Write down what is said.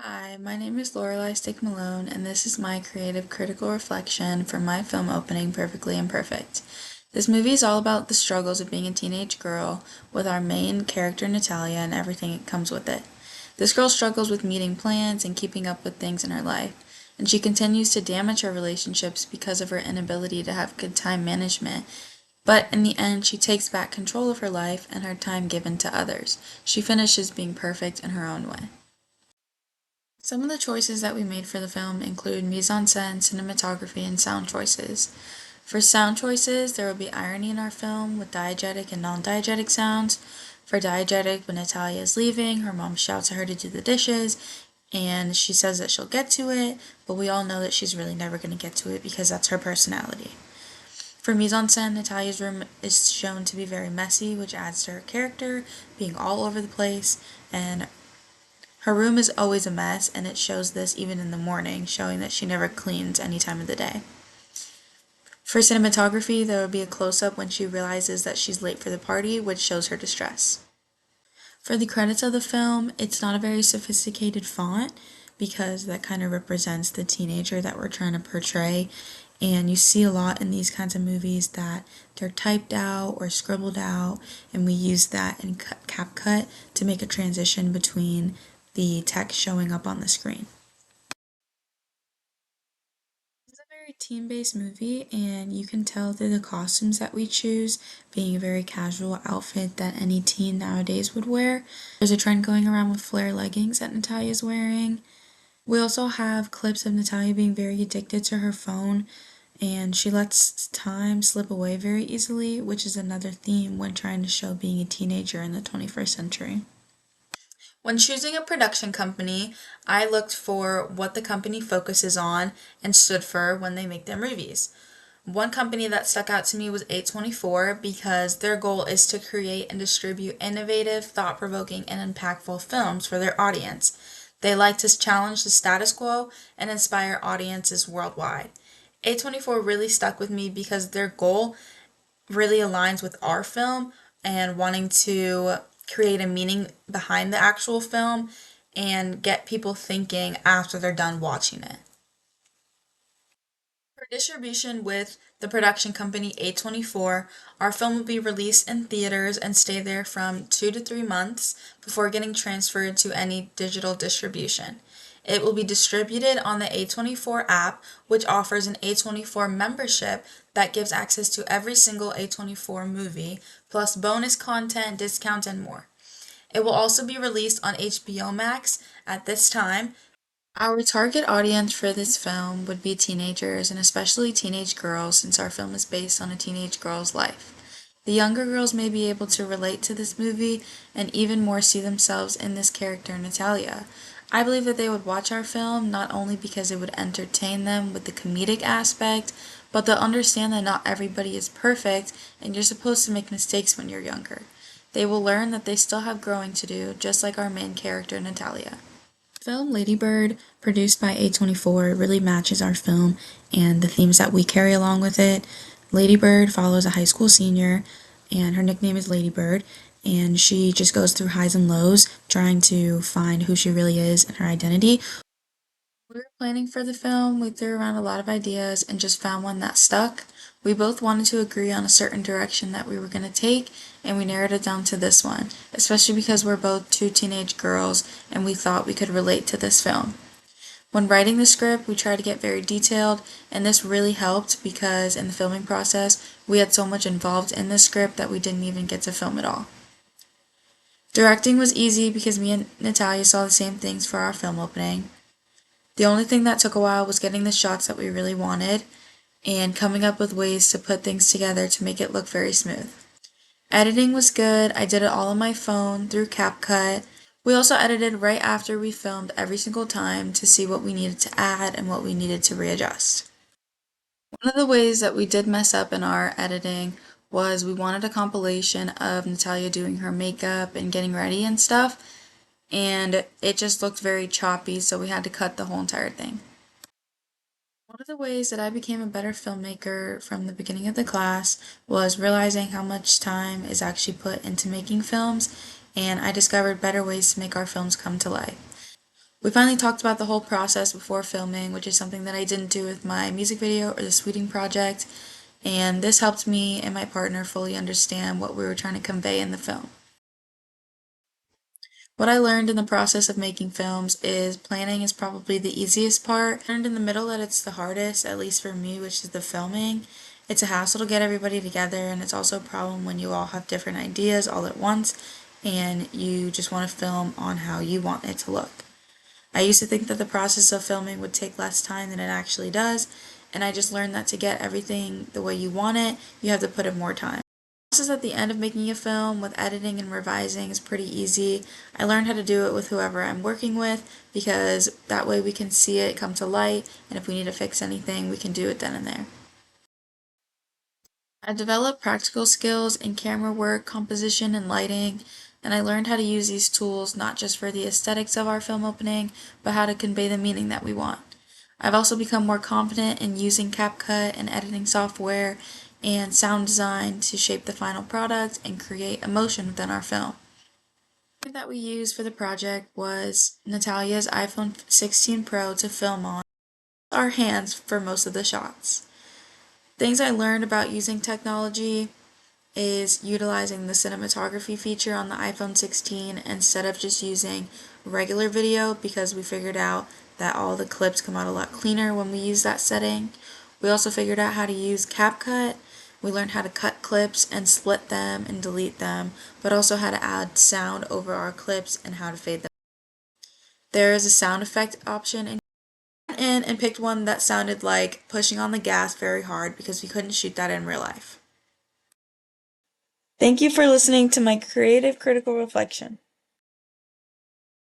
Hi, my name is Lorelei Stick Malone, and this is my creative critical reflection for my film opening, Perfectly Imperfect. This movie is all about the struggles of being a teenage girl, with our main character Natalia and everything that comes with it. This girl struggles with meeting plans and keeping up with things in her life, and she continues to damage her relationships because of her inability to have good time management. But in the end, she takes back control of her life and her time given to others. She finishes being perfect in her own way. Some of the choices that we made for the film include mise-en-scène, cinematography, and sound choices. For sound choices, there will be irony in our film with diegetic and non-diegetic sounds. For diegetic, when Natalia is leaving, her mom shouts at her to do the dishes, and she says that she'll get to it, but we all know that she's really never going to get to it because that's her personality. For mise-en-scène, Natalia's room is shown to be very messy, which adds to her character being all over the place, and her room is always a mess, and it shows this even in the morning, showing that she never cleans any time of the day. For cinematography, there will be a close-up when she realizes that she's late for the party, which shows her distress. For the credits of the film, it's not a very sophisticated font because that kind of represents the teenager that we're trying to portray. And you see a lot in these kinds of movies that they're typed out or scribbled out, and we use that in CapCut to make a transition between the text showing up on the screen. It's a very team-based movie, and you can tell through the costumes that we choose, being a very casual outfit that any teen nowadays would wear. There's a trend going around with flare leggings that Natalia's wearing. We also have clips of Natalia being very addicted to her phone, and she lets time slip away very easily, which is another theme when trying to show being a teenager in the 21st century. When choosing a production company, I looked for what the company focuses on and stood for when they make their movies. One company that stuck out to me was A24 because their goal is to create and distribute innovative, thought provoking, and impactful films for their audience. They like to challenge the status quo and inspire audiences worldwide. A24 really stuck with me because their goal really aligns with our film and wanting to create a meaning behind the actual film and get people thinking after they're done watching it. For distribution with the production company A24, our film will be released in theaters and stay there from 2 to 3 months before getting transferred to any digital distribution. It will be distributed on the A24 app, which offers an A24 membership that gives access to every single A24 movie, plus bonus content, discounts, and more. It will also be released on HBO Max at this time. Our target audience for this film would be teenagers, and especially teenage girls, since our film is based on a teenage girl's life. The younger girls may be able to relate to this movie and even more see themselves in this character, Natalia. I believe that they would watch our film not only because it would entertain them with the comedic aspect, but they'll understand that not everybody is perfect and you're supposed to make mistakes when you're younger. They will learn that they still have growing to do, just like our main character, Natalia. Film Lady Bird, produced by A24, really matches our film and the themes that we carry along with it. Lady Bird follows a high school senior, and her nickname is Lady Bird, and she just goes through highs and lows trying to find who she really is and her identity. We were planning for the film, we threw around a lot of ideas and just found one that stuck. We both wanted to agree on a certain direction that we were going to take, and we narrowed it down to this one, especially because we're both two teenage girls and we thought we could relate to this film. When writing the script, we tried to get very detailed, and this really helped because in the filming process, we had so much involved in the script that we didn't even get to film it all. Directing was easy because me and Natalia saw the same things for our film opening. The only thing that took a while was getting the shots that we really wanted and coming up with ways to put things together to make it look very smooth. Editing was good. I did it all on my phone through CapCut. We also edited right after we filmed every single time to see what we needed to add and what we needed to readjust. One of the ways that we did mess up in our editing was we wanted a compilation of Natalia doing her makeup and getting ready and stuff, and it just looked very choppy, so we had to cut the whole entire thing. One of the ways that I became a better filmmaker from the beginning of the class was realizing how much time is actually put into making films, and I discovered better ways to make our films come to life. We finally talked about the whole process before filming, which is something that I didn't do with my music video or the Sweeting project, and this helped me and my partner fully understand what we were trying to convey in the film. What I learned in the process of making films is planning is probably the easiest part. I learned in the middle that it's the hardest, at least for me, which is the filming. It's a hassle to get everybody together, and it's also a problem when you all have different ideas all at once and you just want to film on how you want it to look. I used to think that the process of filming would take less time than it actually does, and I just learned that to get everything the way you want it, you have to put in more time. The process at the end of making a film with editing and revising is pretty easy. I learned how to do it with whoever I'm working with because that way we can see it come to light, and if we need to fix anything, we can do it then and there. I developed practical skills in camera work, composition, and lighting, and I learned how to use these tools not just for the aesthetics of our film opening, but how to convey the meaning that we want. I've also become more confident in using CapCut and editing software and sound design to shape the final product and create emotion within our film. The camera that we used for the project was Natalia's iPhone 16 Pro to film on, our hands for most of the shots. Things I learned about using technology is utilizing the cinematography feature on the iPhone 16 instead of just using regular video because we figured out that all the clips come out a lot cleaner when we use that setting. We also figured out how to use CapCut. We learned how to cut clips and split them and delete them, but also how to add sound over our clips and how to fade them. There is a sound effect option and picked one that sounded like pushing on the gas very hard because we couldn't shoot that in real life. Thank you for listening to my creative critical reflection.